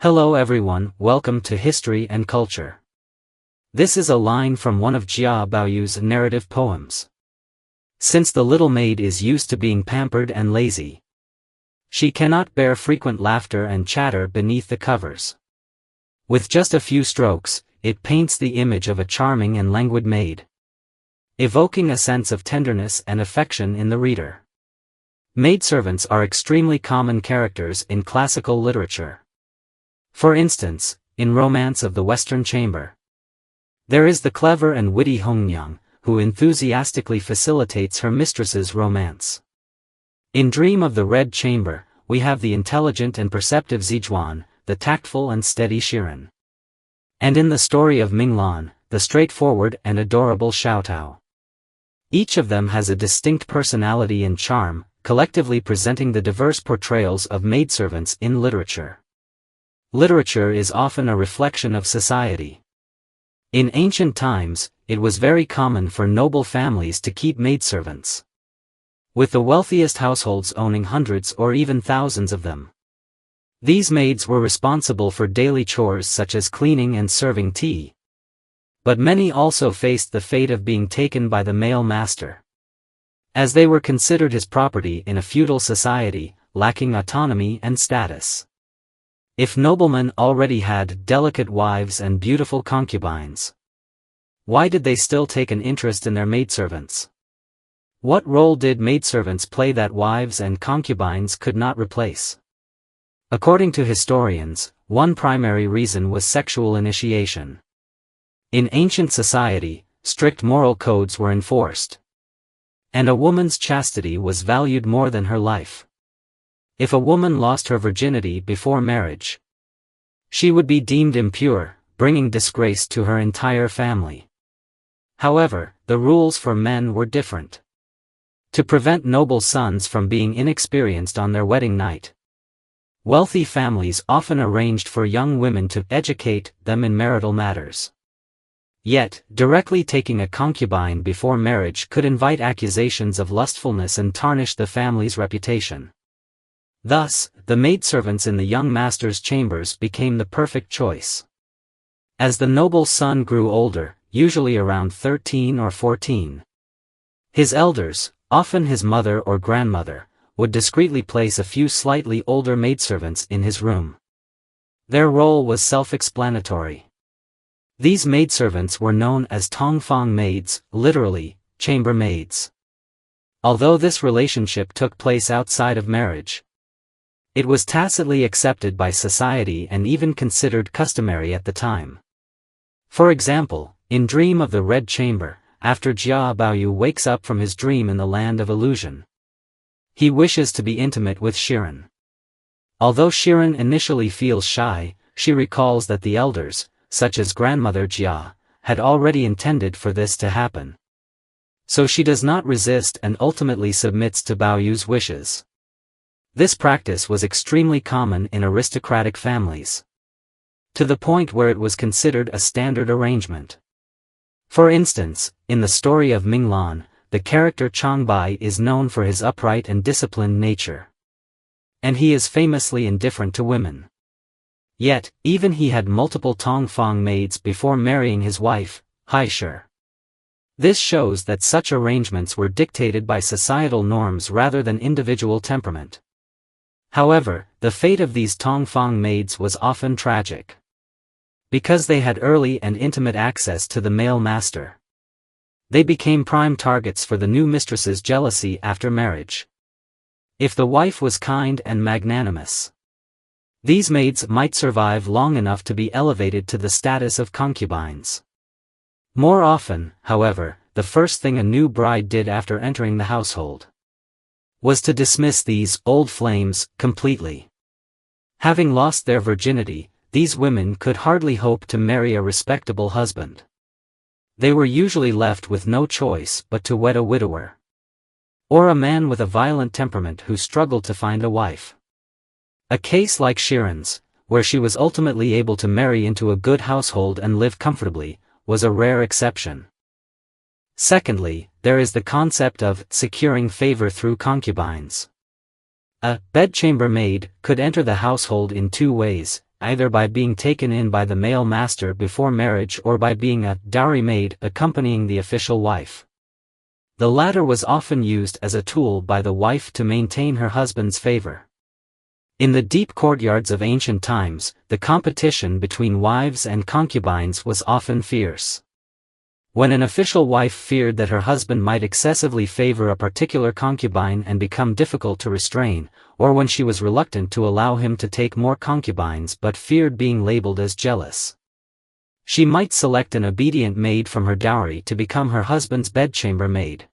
Hello everyone, welcome to History and Culture. This is a line from one of Jia Baoyu's narrative poems. Since the little maid is used to being pampered and lazy, she cannot bear frequent laughter and chatter beneath the covers. With just a few strokes, it paints the image of a charming and languid maid, evoking a sense of tenderness and affection in the reader. Maidservants are extremely common characters in classical literature. For instance, in Romance of the Western Chamber, there is the clever and witty Hongyang, who enthusiastically facilitates her mistress's romance. In Dream of the Red Chamber, we have the intelligent and perceptive Zijuan, the tactful and steady Shiren. And in the story of Minglan, the straightforward and adorable Xiaotao. Each of them has a distinct personality and charm, collectively presenting the diverse portrayals of maidservants in literature. Literature is often a reflection of society. In ancient times, it was very common for noble families to keep maidservants, with the wealthiest households owning hundreds or even thousands of them. These maids were responsible for daily chores such as cleaning and serving tea. But many also faced the fate of being taken by the male master, as they were considered his property in a feudal society, lacking autonomy and status. If noblemen already had delicate wives and beautiful concubines, why did they still take an interest in their maidservants? What role did maidservants play that wives and concubines could not replace? According to historians, one primary reason was sexual initiation. In ancient society, strict moral codes were enforced, and a woman's chastity was valued more than her life. If a woman lost her virginity before marriage, she would be deemed impure, bringing disgrace to her entire family. However, the rules for men were different. To prevent noble sons from being inexperienced on their wedding night, wealthy families often arranged for young women to educate them in marital matters. Yet, directly taking a concubine before marriage could invite accusations of lustfulness and tarnish the family's reputation. Thus, the maidservants in the young master's chambers became the perfect choice. As the noble's son grew older, usually around 13 or 14, his elders, often his mother or grandmother, would discreetly place a few slightly older maidservants in his room. Their role was self-explanatory. These maidservants were known as tongfang maids, literally, chamber maids. Although this relationship took place outside of marriage, it was tacitly accepted by society and even considered customary at the time. For example, in Dream of the Red Chamber, after Jia Baoyu wakes up from his dream in the land of illusion, he wishes to be intimate with Shiren. Although Shiren initially feels shy, she recalls that the elders, such as grandmother Jia, had already intended for this to happen. So she does not resist and ultimately submits to Baoyu's wishes. This practice was extremely common in aristocratic families, to the point where it was considered a standard arrangement. For instance, in the story of Minglan, the character Chang Bai is known for his upright and disciplined nature, and he is famously indifferent to women. Yet, even he had multiple tongfang maids before marrying his wife, Hai Shi. This shows that such arrangements were dictated by societal norms rather than individual temperament. However, the fate of these tongfang maids was often tragic. Because they had early and intimate access to the male master, they became prime targets for the new mistress's jealousy after marriage. If the wife was kind and magnanimous, these maids might survive long enough to be elevated to the status of concubines. More often, however, the first thing a new bride did after entering the household was to dismiss these old flames completely. Having lost their virginity, these women could hardly hope to marry a respectable husband. They were usually left with no choice but to wed a widower, or a man with a violent temperament who struggled to find a wife. A case like Shiren's, where she was ultimately able to marry into a good household and live comfortably, was a rare exception. Secondly, there is the concept of securing favor through concubines. A bedchamber maid could enter the household in two ways, either by being taken in by the male master before marriage or by being a dowry maid accompanying the official wife. The latter was often used as a tool by the wife to maintain her husband's favor. In the deep courtyards of ancient times, the competition between wives and concubines was often fierce. When an official wife feared that her husband might excessively favor a particular concubine and become difficult to restrain, or when she was reluctant to allow him to take more concubines but feared being labeled as jealous, she might select an obedient maid from her dowry to become her husband's bedchamber maid.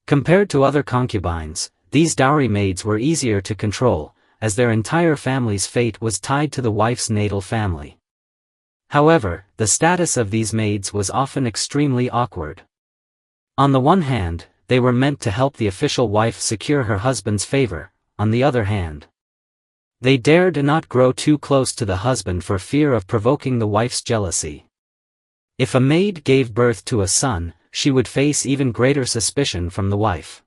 Compared to other concubines, these dowry maids were easier to control, as their entire family's fate was tied to the wife's natal family. However, the status of these maids was often extremely awkward. On the one hand, they were meant to help the official wife secure her husband's favor. On the other hand, they dared not grow too close to the husband for fear of provoking the wife's jealousy. If a maid gave birth to a son, she would face even greater suspicion from the wife.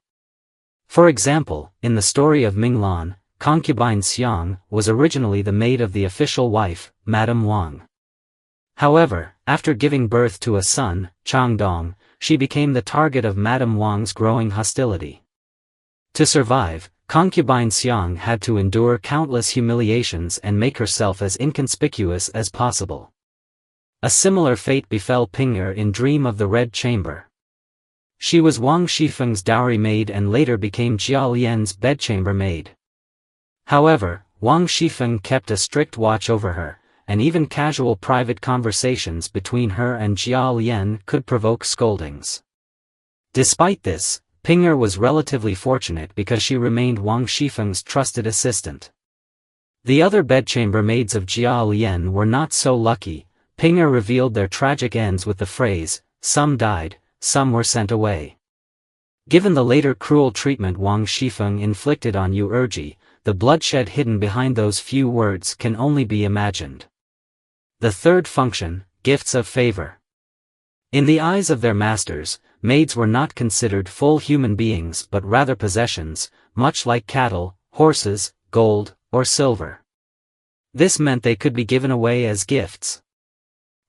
For example, in the story of Minglan, concubine Xiang was originally the maid of the official wife, Madame Wang. However, after giving birth to a son, Changdong, she became the target of Madame Wang's growing hostility. To survive, concubine Xiang had to endure countless humiliations and make herself as inconspicuous as possible. A similar fate befell Ping'er in Dream of the Red Chamber. She was Wang Shifeng's dowry maid and later became Jia Lian's bedchamber maid. However, Wang Shifeng kept a strict watch over her, and even casual private conversations between her and Jia Lian could provoke scoldings. Despite this, Ping'er was relatively fortunate because she remained Wang Shifeng's trusted assistant. The other bedchamber maids of Jia Lian were not so lucky. Ping'er revealed their tragic ends with the phrase, "Some died, some were sent away." Given the later cruel treatment Wang Shifeng inflicted on Yu Erji, the bloodshed hidden behind those few words can only be imagined. The third function, gifts of favor. In the eyes of their masters, maids were not considered full human beings but rather possessions, much like cattle, horses, gold, or silver. This meant they could be given away as gifts.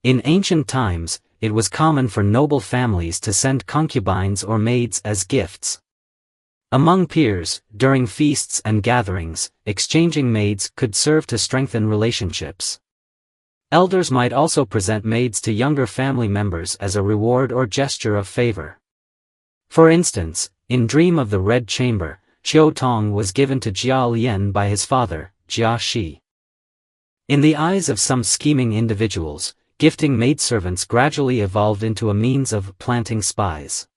In ancient times, it was common for noble families to send concubines or maids as gifts. Among peers, during feasts and gatherings, exchanging maids could serve to strengthen relationships. Elders might also present maids to younger family members as a reward or gesture of favor. For instance, in Dream of the Red Chamber, Qiu Tong was given to Jia Lian by his father, Jia Shi. In the eyes of some scheming individuals, gifting maidservants gradually evolved into a means of planting spies.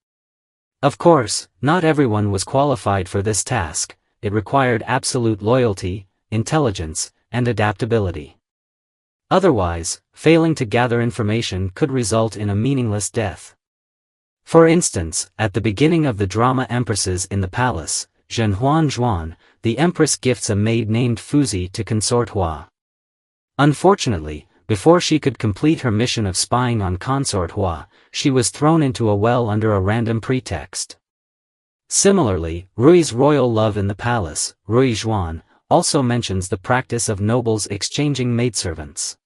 Of course, not everyone was qualified for this task. It required absolute loyalty, intelligence, and adaptability. Otherwise, failing to gather information could result in a meaningless death. For instance, at the beginning of the drama Empresses in the Palace, Zhenhuan Zhuan, the empress gifts a maid named Fuzi to consort Hua. Unfortunately, before she could complete her mission of spying on consort Hua, she was thrown into a well under a random pretext. Similarly, Rui's royal love in the palace, Rui Zhuan, also mentions the practice of nobles exchanging maidservants.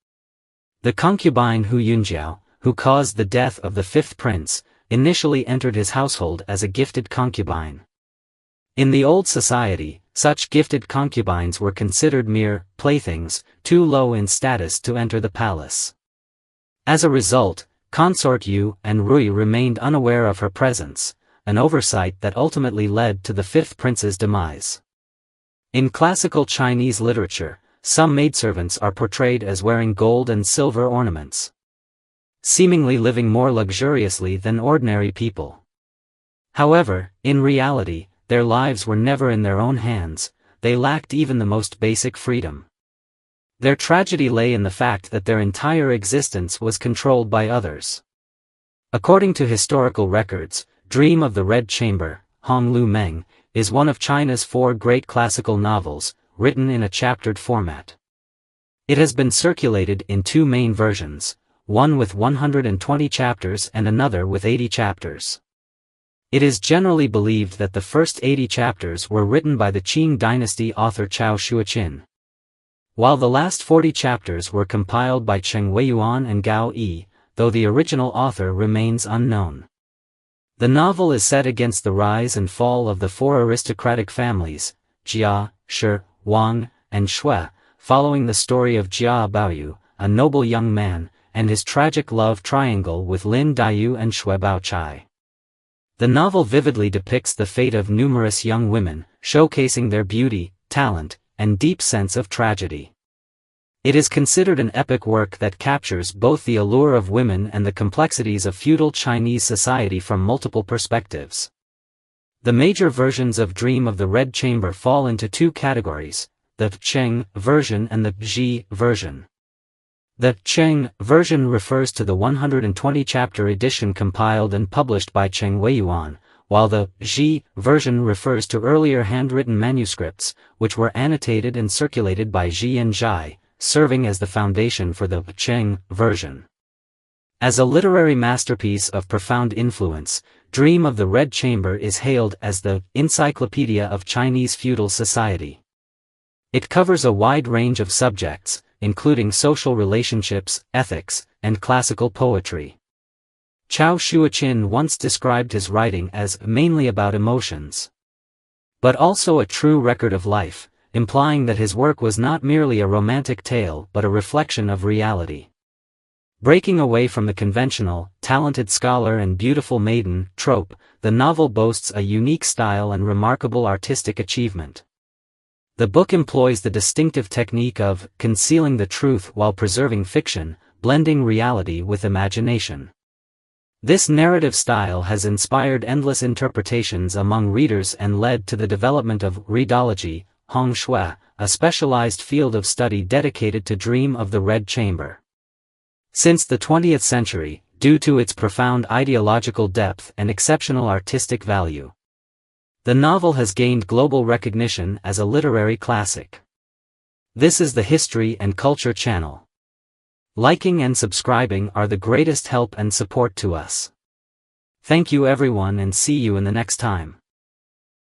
The concubine Hu Yunjiao, who caused the death of the fifth prince, initially entered his household as a gifted concubine. In the old society, such gifted concubines were considered mere playthings, too low in status to enter the palace. As a result, consort Yu and Rui remained unaware of her presence, an oversight that ultimately led to the fifth prince's demise. In classical Chinese literature, some maidservants are portrayed as wearing gold and silver ornaments, seemingly living more luxuriously than ordinary people. However, in reality, their lives were never in their own hands. They lacked even the most basic freedom. Their tragedy lay in the fact that their entire existence was controlled by others. According to historical records, Dream of the Red Chamber, Hong Lu Meng, is one of China's 4 great classical novels, written in a chaptered format. It has been circulated in 2 main versions, one with 120 chapters and another with 80 chapters. It is generally believed that the first 80 chapters were written by the Qing dynasty author Chao Shuoqin. While the last 40 chapters were compiled by Cheng Yuan and Gao Yi, though the original author remains unknown. The novel is set against the rise and fall of the four aristocratic families, Jia, Shi, Wang, and Shui, following the story of Jia Baoyu, a noble young man, and his tragic love triangle with Lin Daiyu and Shui Baochai. The novel vividly depicts the fate of numerous young women, showcasing their beauty, talent, and deep sense of tragedy. It is considered an epic work that captures both the allure of women and the complexities of feudal Chinese society from multiple perspectives. The major versions of Dream of the Red Chamber fall into two categories, the Cheng version and the Ji version. The Cheng version refers to the 120-chapter edition compiled and published by Cheng Yuan, while the Ji version refers to earlier handwritten manuscripts, which were annotated and circulated by Ji and Zhai, serving as the foundation for the Cheng version. As a literary masterpiece of profound influence, Dream of the Red Chamber is hailed as the encyclopedia of Chinese feudal society. It covers a wide range of subjects, including social relationships, ethics, and classical poetry. Chao Shuoqin once described his writing as mainly about emotions, but also a true record of life, implying that his work was not merely a romantic tale but a reflection of reality. Breaking away from the conventional, talented scholar and beautiful maiden trope, the novel boasts a unique style and remarkable artistic achievement. The book employs the distinctive technique of concealing the truth while preserving fiction, blending reality with imagination. This narrative style has inspired endless interpretations among readers and led to the development of Readology, Hong Shui, a specialized field of study dedicated to Dream of the Red Chamber. Since the 20th century, due to its profound ideological depth and exceptional artistic value, the novel has gained global recognition as a literary classic. This is the History and Culture channel. Liking and subscribing are the greatest help and support to us. Thank you everyone and see you in the next time.